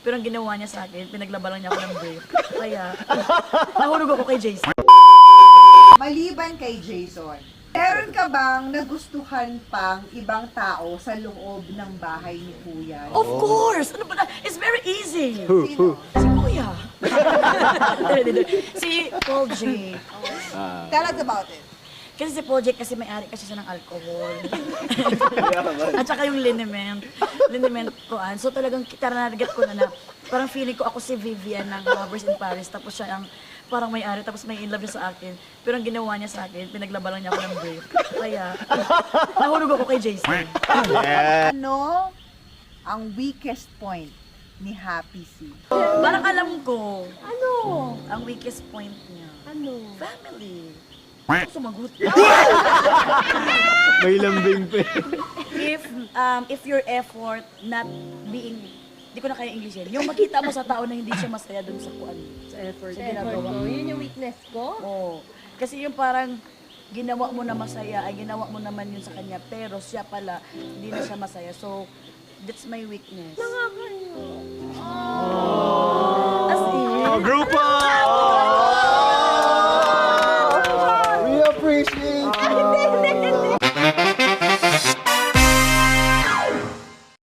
Pero ang ginawa niya sa akin, pinaglabanan niya ako ng brief. Kaya, nahulog ako kay Jason. Maliban kay Jason, meron ka bang nagustuhan pang ibang tao sa loob ng bahay ni Kuya? Of course! Ano ba na? It's very easy. Sino? Si Kuya. Si Paul J. Tell us about it. Kasi si Paul J, kasi may-ari kasi siya ng alcohol. At saka yung liniment. Liniment koan. So talagang taranagat ko na parang feeling ko ako si Vivian ng Lovers in Paris. Tapos siya ang parang may-ari, tapos may in love niya sa akin. Pero ang ginawa niya sa akin, pinaglabanan niya ako ng brief. Kaya, nahulog ako kay Jason. Ano ang weakest point ni Happy C? Parang alam ko, Ano? ang weakest point niya. Ano? Family. Ako sumagot. May lambing pa. If your effort not being, hindi ko na kaya English yan. Yung makita mo sa tao na hindi siya masaya dun sa kuan, sa effort. Sa na effort ginagawa ko. mo. Yun yung weakness ko? Oo. Kasi yung parang ginawa mo na masaya, ay ginawa mo naman yun sa kanya, pero siya pala, hindi na siya masaya. So, that's my weakness. Nakakayo. As in, Grupo! We appreciate